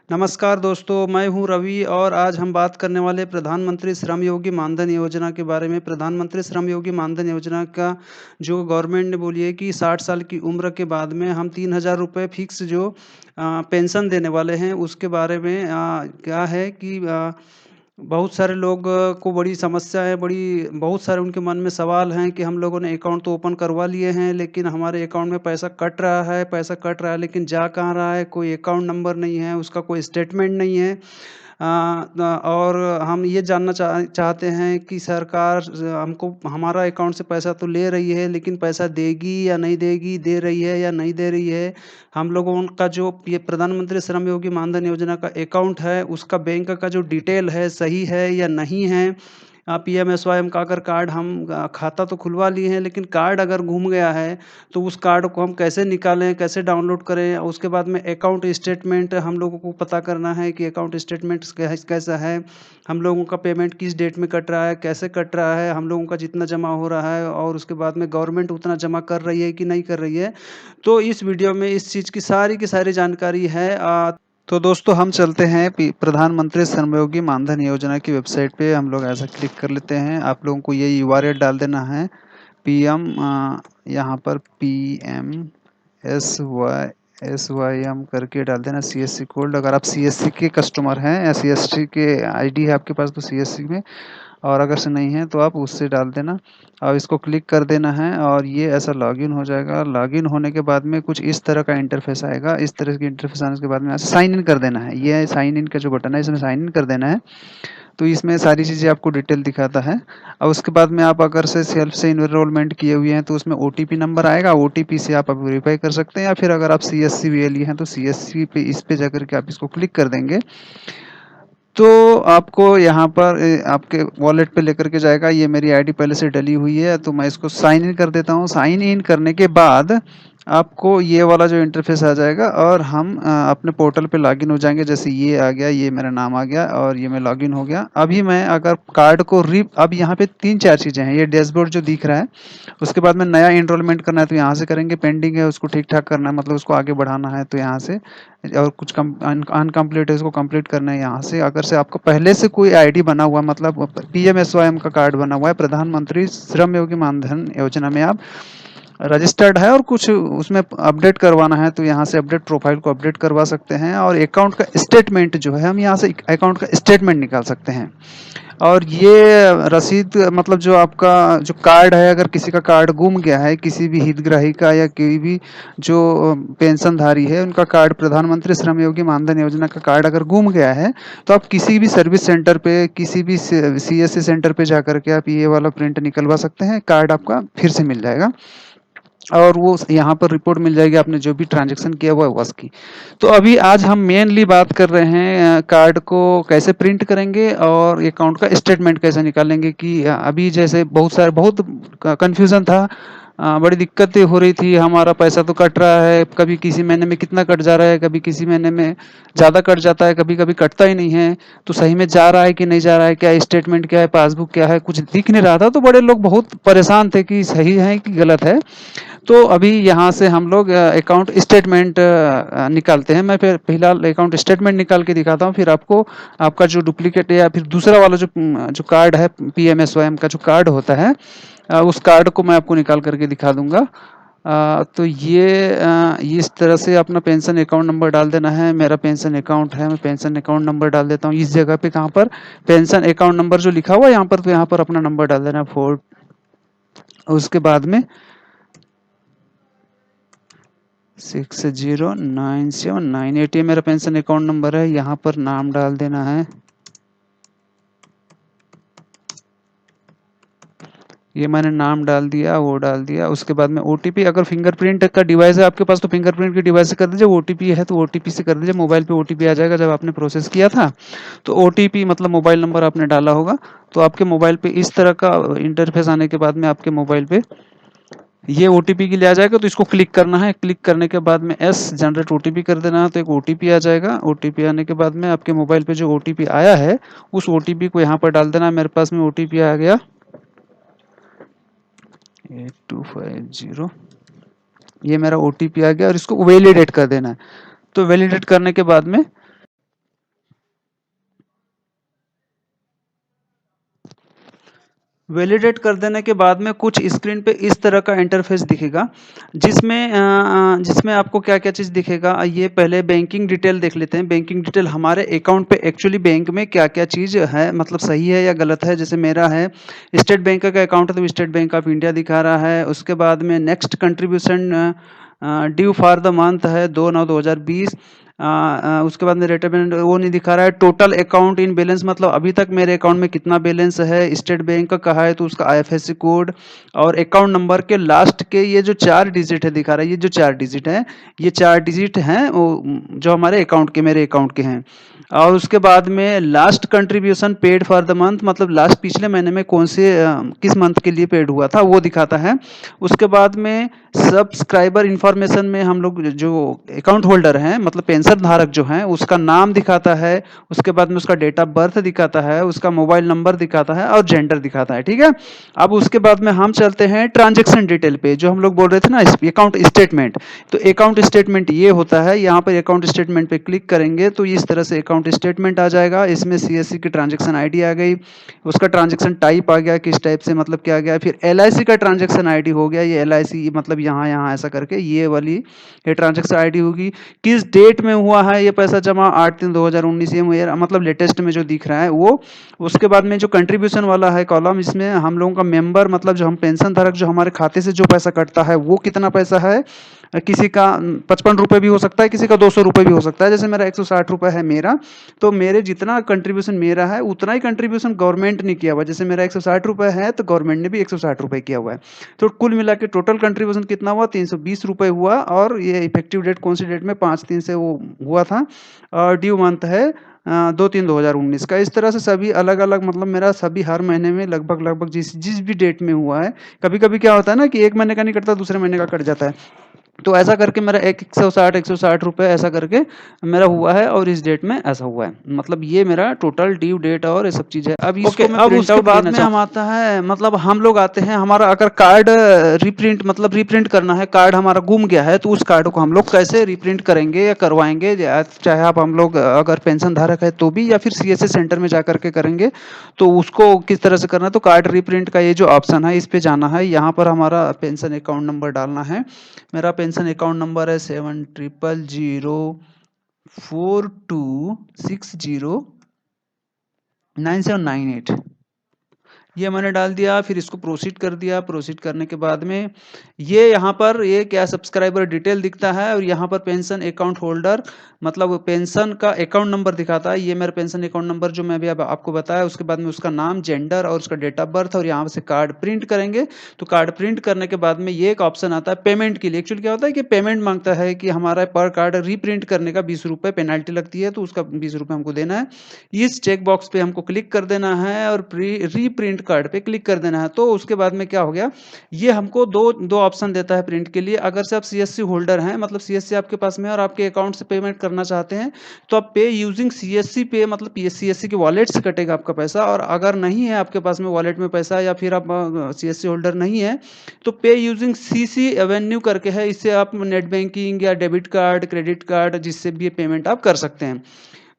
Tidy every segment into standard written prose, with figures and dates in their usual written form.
नमस्कार दोस्तों, मैं हूँ रवि और आज हम बात करने वाले प्रधानमंत्री श्रम योगी मानधन योजना के बारे में। प्रधानमंत्री श्रम योगी मानधन योजना का जो गवर्नमेंट ने बोली है कि 60 साल की उम्र के बाद में हम 3000 रुपये फिक्स जो पेंशन देने वाले हैं, उसके बारे में क्या है कि बहुत सारे लोग को बड़ी समस्या है, बहुत सारे उनके मन में सवाल हैं कि हम लोगों ने अकाउंट तो ओपन करवा लिए हैं, लेकिन हमारे अकाउंट में पैसा कट रहा है लेकिन जा कहाँ रहा है, कोई अकाउंट नंबर नहीं है, उसका कोई स्टेटमेंट नहीं है। और हम ये जानना चाहते हैं कि सरकार हमको हमारा अकाउंट से पैसा तो ले रही है, लेकिन पैसा देगी या नहीं देगी, दे रही है या नहीं दे रही है। हम लोगों का जो ये प्रधानमंत्री श्रम योगी मानधन योजना का अकाउंट है, उसका बैंक का जो डिटेल है सही है या नहीं है। पीएमएसवाई का अगर कार्ड हम खाता तो खुलवा लिए हैं, लेकिन कार्ड अगर गुम गया है तो उस कार्ड को हम कैसे निकालें, कैसे डाउनलोड करें। उसके बाद में अकाउंट स्टेटमेंट हम लोगों को पता करना है कि अकाउंट स्टेटमेंट कैसा है, हम लोगों का पेमेंट किस डेट में कट रहा है, कैसे कट रहा है, हम लोगों का जितना जमा हो रहा है और उसके बाद में गवर्नमेंट उतना जमा कर रही है कि नहीं कर रही है। तो इस वीडियो में इस चीज़ की सारी जानकारी है। तो दोस्तों हम चलते हैं प्रधानमंत्री श्रमयोगी मानधन योजना की वेबसाइट पे। हम लोग ऐसा क्लिक कर लेते हैं। आप लोगों को ये यूआरएल डाल देना है, पीएम यहाँ पर PMSYM करके डाल देना, सीएससी कोड। अगर आप सीएससी के कस्टमर हैं या सीएससी के आईडी है आपके पास तो सीएससी में, और अगर से नहीं है तो आप उससे डाल देना और इसको क्लिक कर देना है और ये ऐसा लॉगिन हो जाएगा। लॉगिन होने के बाद में कुछ इस तरह का इंटरफेस आएगा। इस तरह के इंटरफेस आने के बाद में ऐसे साइन इन कर देना है। ये साइन इन का जो बटन है इसमें साइन इन कर देना है। तो इसमें सारी चीज़ें आपको डिटेल दिखाता है और उसके बाद में आप अगर से सेल्फ से इनरोलमेंट किए हुए हैं तो उसमें ओटीपी नंबर आएगा। ओटीपी से आप वेरीफाई कर सकते हैं, या फिर अगर आप सीएससी लिए हैं तो सीएससी पे इस पे जाकर के आप इसको क्लिक कर देंगे तो आपको यहाँ पर आपके वॉलेट पे लेकर के जाएगा। ये मेरी आईडी पहले से डली हुई है तो मैं इसको साइन इन कर देता हूँ। साइन इन करने के बाद आपको ये वाला जो इंटरफेस आ जाएगा और हम अपने पोर्टल पे लॉगिन हो जाएंगे। जैसे ये आ गया, ये मेरा नाम आ गया और ये मैं लॉगिन हो गया। अभी मैं अगर कार्ड को अब यहाँ पे 3-4 चीज़ें हैं। ये डैशबोर्ड जो दिख रहा है, उसके बाद में नया एनरोलमेंट करना है तो यहाँ से करेंगे। पेंडिंग है उसको ठीक ठाक करना है, मतलब उसको आगे बढ़ाना है तो यहाँ से, और कुछ अनकम्प्लीट है उसको कंप्लीट करना है यहाँ से। अगर से आपको पहले से कोई आईडी बना हुआ, मतलब पीएमएसवाईएम का कार्ड बना हुआ है, प्रधानमंत्री श्रम योगी मानधन योजना में आप रजिस्टर्ड है और कुछ उसमें अपडेट करवाना है तो यहाँ से अपडेट प्रोफाइल को अपडेट करवा सकते हैं। और अकाउंट का स्टेटमेंट जो है, हम यहाँ से अकाउंट का स्टेटमेंट निकाल सकते हैं। और ये रसीद, मतलब जो आपका जो कार्ड है, अगर किसी का कार्ड गुम गया है, किसी भी हितग्राही का या कोई भी जो पेंशनधारी है उनका कार्ड, प्रधानमंत्री श्रम योगी मानधन योजना का कार्ड अगर गुम गया है तो आप किसी भी सर्विस सेंटर पे, किसी भी सीएससी सेंटर पे जाकर के आप ये वाला प्रिंट निकलवा सकते हैं। कार्ड आपका फिर से मिल जाएगा और वो यहाँ पर रिपोर्ट मिल जाएगी आपने जो भी ट्रांजैक्शन किया हुआ है उसकी। तो अभी आज हम मेनली बात कर रहे हैं कार्ड को कैसे प्रिंट करेंगे और अकाउंट का स्टेटमेंट कैसे निकालेंगे। कि अभी जैसे बहुत कंफ्यूजन था, बड़ी दिक्कतें हो रही थी। हमारा पैसा तो कट रहा है, कभी किसी महीने में कितना कट जा रहा है, कभी किसी महीने में ज़्यादा कट जाता है, कभी कभी कटता ही नहीं है। तो सही में जा रहा है कि नहीं जा रहा है, क्या स्टेटमेंट क्या है, पासबुक क्या है, कुछ दिख नहीं रहा था। तो बड़े लोग बहुत परेशान थे कि सही है कि गलत है। तो अभी यहाँ से हम लोग अकाउंट स्टेटमेंट निकालते हैं। मैं फिर फिलहाल अकाउंट स्टेटमेंट निकाल के दिखाता हूँ, फिर आपको आपका जो डुप्लीकेट या फिर दूसरा वाला जो कार्ड है, पीएमएसवाईएम का जो कार्ड होता है, उस कार्ड को मैं आपको निकाल करके दिखा दूंगा। तो ये इस तरह से अपना पेंशन अकाउंट नंबर डाल देना है। मेरा पेंशन अकाउंट है, मैं पेंशन अकाउंट नंबर डाल देता हूँ इस जगह पे। कहाँ पर पेंशन अकाउंट नंबर जो लिखा हुआ है यहाँ पर, तो यहाँ पर अपना नंबर डाल देना है 4। उसके बाद में 609798, ये मेरा पेंशन अकाउंट नंबर है। यहाँ पर नाम डाल देना है, ये मैंने नाम डाल दिया, वो डाल दिया। उसके बाद में ओटीपी, अगर फिंगरप्रिंट का डिवाइस है आपके पास तो फिंगरप्रिंट की डिवाइस से कर दीजिए। ओटीपी है तो ओटीपी से कर दीजिए। मोबाइल पे ओटीपी आ जाएगा जब आपने प्रोसेस किया था। तो ओटीपी मतलब मोबाइल नंबर आपने डाला होगा, तो आपके मोबाइल पे इस तरह का इंटरफेस आने के बाद में आपके मोबाइल पे ये ओटीपी के लिए आ जाएगा। तो इसको क्लिक करना है। क्लिक करने के बाद में एस जनरेट ओटीपी कर देना है, तो एक ओटीपी आ जाएगा। ओटीपी आने के बाद में आपके मोबाइल पे जो ओटीपी आया है उस ओटीपी को यहाँ पर डाल देना है। मेरे पास में ओटीपी आ गया 8250, ये मेरा ओटीपी आ गया और इसको वैलिडेट कर देना है। तो वैलिडेट करने के बाद में वैलिडेट कर देने के बाद में कुछ स्क्रीन पे इस तरह का इंटरफेस दिखेगा, जिसमें आपको क्या-क्या चीज़ दिखेगा। ये पहले बैंकिंग डिटेल देख लेते हैं। बैंकिंग डिटेल हमारे अकाउंट पे एक्चुअली बैंक में क्या-क्या चीज़ है, मतलब सही है या गलत है। जैसे मेरा है स्टेट बैंक का अकाउंट है तो स्टेट बैंक ऑफ इंडिया दिखा रहा है। उसके बाद में next contribution due for the month है 2/9/2020। उसके बाद में रेट ऑफ पेमेंट वो नहीं दिखा रहा है। टोटल अकाउंट इन बैलेंस मतलब अभी तक मेरे अकाउंट में कितना बैलेंस है। स्टेट बैंक का कहा है तो उसका आईएफएससी कोड और अकाउंट नंबर के लास्ट के ये जो 4 डिजिट है दिखा रहा है। ये जो 4 डिजिट है, ये 4 डिजिट हैं वो जो हमारे अकाउंट के मेरे अकाउंट के हैं। और उसके बाद में last contribution paid for the month मतलब लास्ट पिछले महीने में कौन से किस मंथ के लिए पेड हुआ था वो दिखाता है। उसके बाद में सब्सक्राइबर इंफॉर्मेशन में हम लोग जो अकाउंट होल्डर हैं मतलब पेंशन धारक जो हैं उसका नाम दिखाता है। उसके बाद में उसका डेट ऑफ बर्थ दिखाता है, उसका मोबाइल नंबर दिखाता है और जेंडर दिखाता है। ठीक है, अब उसके बाद में हम चलते हैं ट्रांजेक्शन डिटेल पे, जो हम लोग बोल रहे थे ना अकाउंट स्टेटमेंट। तो अकाउंट स्टेटमेंट ये होता है, यहाँ पर अकाउंट स्टेटमेंट पे क्लिक करेंगे तो इस तरह से अकाउंट स्टेटमेंट आ जाएगा। इसमें सीएससी की ट्रांजेक्शन आईडी आ गई, उसका ट्रांजेक्शन टाइप आ गया, किस टाइप से मतलब क्या गया। फिर एलआईसी का ट्रांजेक्शन आईडी हो गया, ये एलआईसी मतलब यहाँ यहाँ ऐसा करके ये वाली ये ट्रांजेक्शन आईडी होगी। किस डेट में हुआ है ये पैसा जमा 8/3/2019 ये मतलब लेटेस्ट में जो दिख रहा है वो। उसके बाद में जो कंट्रीब्यूशन वाला है कॉलम, इसमें हम लोगों का मेंबर मतलब जो हम पेंशन धारक जो हमारे खाते से जो पैसा कटता है वो कितना पैसा है। किसी का 55 रुपये भी हो सकता है, किसी का 200 रुपये भी हो सकता है। जैसे मेरा 160 रुपये है मेरा, तो मेरे जितना कंट्रीब्यूशन मेरा है उतना ही कंट्रीब्यूशन गवर्नमेंट ने किया हुआ है। जैसे मेरा 160 रुपये है तो गवर्नमेंट ने भी 160 रुपये किया हुआ है। तो कुल मिला के टोटल कंट्रीब्यूशन कितना हुआ, 320 रुपये हुआ। और ये इफेक्टिव डेट कौन सी डेट में, 5/3 से वो हुआ था। और ड्यू मंथ है 2/3/2019 का। इस तरह से सभी अलग अलग मतलब मेरा सभी हर महीने में लगभग लगभग जिस जिस भी डेट में हुआ है। कभी कभी क्या होता है ना कि एक महीने का नहीं कटता, दूसरे महीने का कट जाता है। तो ऐसा करके मेरा 160 रुपये ऐसा करके मेरा हुआ है और इस डेट में ऐसा हुआ है। मतलब ये मेरा टोटल ड्यू डेट और ये सब चीज़ है। अब इसको मैं अब प्रिंट उसके आउट बाद लेना में हम आता है मतलब हम लोग आते हैं, हमारा अगर कार्ड रिप्रिंट मतलब रिप्रिंट करना है, कार्ड हमारा गुम गया है तो उस कार्ड को हम लोग कैसे रिप्रिंट करेंगे या करवाएंगे, चाहे आप हम लोग अगर पेंशन धारक है तो भी या फिर सीएससी सेंटर में जा करके करेंगे तो उसको किस तरह से करना है। तो कार्ड रिप्रिंट का ये जो ऑप्शन है इस पे जाना है। यहाँ पर हमारा पेंशन अकाउंट नंबर डालना है। मेरा पेंशन अकाउंट नंबर है 700042609798। ये मैंने डाल दिया, फिर इसको प्रोसीड कर दिया। प्रोसीड करने के बाद में ये यहाँ पर ये क्या सब्सक्राइबर डिटेल दिखता है और यहाँ पर पेंशन अकाउंट होल्डर मतलब पेंशन का अकाउंट नंबर दिखाता है। ये मेरा पेंशन अकाउंट नंबर जो मैं अभी अब आपको बताया। उसके बाद में उसका नाम, जेंडर और उसका डेट ऑफ बर्थ, और यहाँ से कार्ड प्रिंट करेंगे। तो कार्ड प्रिंट करने के बाद में ये एक ऑप्शन आता है पेमेंट के लिए। एक्चुअली क्या होता है कि पेमेंट मांगता है कि हमारा पर कार्ड रीप्रिंट करने का 20 रुपये पेनल्टी लगती है, तो उसका 20 रुपये हमको देना है। इस चेक बॉक्स पे हमको क्लिक कर देना है और रीप्रिंट कार्ड पे क्लिक कर देना है। तो उसके बाद में क्या हो गया, ये हमको दो दो ऑप्शन देता है प्रिंट के लिए। अगर से आप सीएससी होल्डर हैं मतलब सीएससी आपके पास में और आपके अकाउंट से पेमेंट करना चाहते हैं तो आप पे यूजिंग सीएससी पे मतलब सीएससी के वॉलेट से कटेगा आपका पैसा। और अगर नहीं है आपके पास में वॉलेट में पैसा या फिर आप सीएससी होल्डर नहीं है तो पे यूजिंग सीसी एवेन्यू करके है, इससे आप नेट बैंकिंग या डेबिट कार्ड, क्रेडिट कार्ड जिससे भी ये पेमेंट आप कर सकते हैं।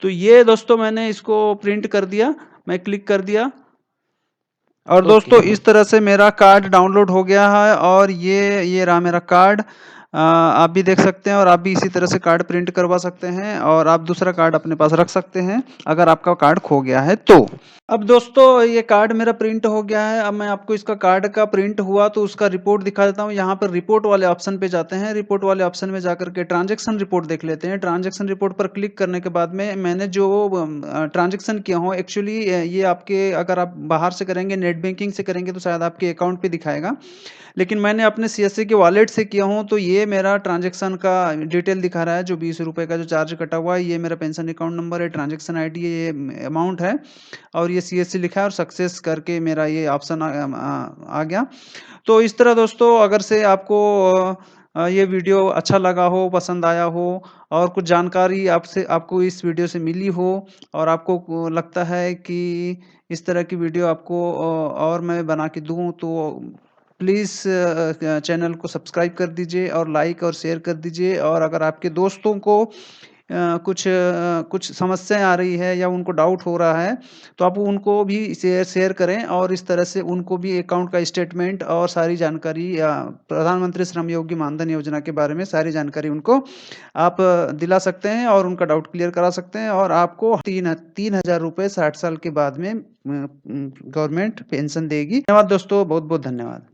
तो ये दोस्तों मैंने इसको प्रिंट कर दिया, मैं क्लिक कर दिया और दोस्तों इस तरह से मेरा कार्ड डाउनलोड हो गया है। और ये रहा मेरा कार्ड। आप भी देख सकते हैं और आप भी इसी तरह से कार्ड प्रिंट करवा सकते हैं और आप दूसरा कार्ड अपने पास रख सकते हैं अगर आपका कार्ड खो गया है तो। अब दोस्तों ये कार्ड मेरा प्रिंट हो गया है। अब मैं आपको इसका कार्ड का प्रिंट हुआ तो उसका रिपोर्ट दिखा देता हूँ। यहाँ पर रिपोर्ट वाले ऑप्शन पे जाते हैं। रिपोर्ट वाले ऑप्शन में जाकर के ट्रांजेक्शन रिपोर्ट देख लेते हैं। ट्रांजेक्शन रिपोर्ट पर क्लिक करने के बाद में मैंने जो ट्रांजेक्शन किया हूँ एक्चुअली ये आपके अगर आप बाहर से करेंगे नेट बैंकिंग से करेंगे तो शायद आपके अकाउंट पे दिखाएगा, लेकिन मैंने अपने सीएससी के वॉलेट से किया हूँ तो ये मेरा ट्रांजेक्शन का डिटेल दिखा रहा है। जो 20 रुपये का जो चार्ज कटा हुआ है, ये मेरा पेंशन अकाउंट नंबर है, ट्रांजेक्शन आईडी है, ये अमाउंट है और ये सीएससी लिखा है और सक्सेस करके मेरा ये ऑप्शन आ गया। तो इस तरह दोस्तों अगर से आपको ये वीडियो अच्छा लगा हो, पसंद आया हो और कुछ जानकारी आपसे आपको इस वीडियो से मिली हो और आपको लगता है कि इस तरह की वीडियो आपको और मैं बना के दूं तो प्लीज़ चैनल को सब्सक्राइब कर दीजिए और लाइक और शेयर कर दीजिए। और अगर आपके दोस्तों को कुछ समस्याएँ आ रही है या उनको डाउट हो रहा है, तो आप उनको भी शेयर करें और इस तरह से उनको भी अकाउंट का स्टेटमेंट और सारी जानकारी या प्रधानमंत्री श्रम योगी मानधन योजना के बारे में सारी जानकारी उनको आप दिला सकते हैं और उनका डाउट क्लियर करा सकते हैं और आपको 3,000 रुपए 60 साल के बाद में गवर्नमेंट पेंशन देगी। धन्यवाद दोस्तों, बहुत-बहुत धन्यवाद।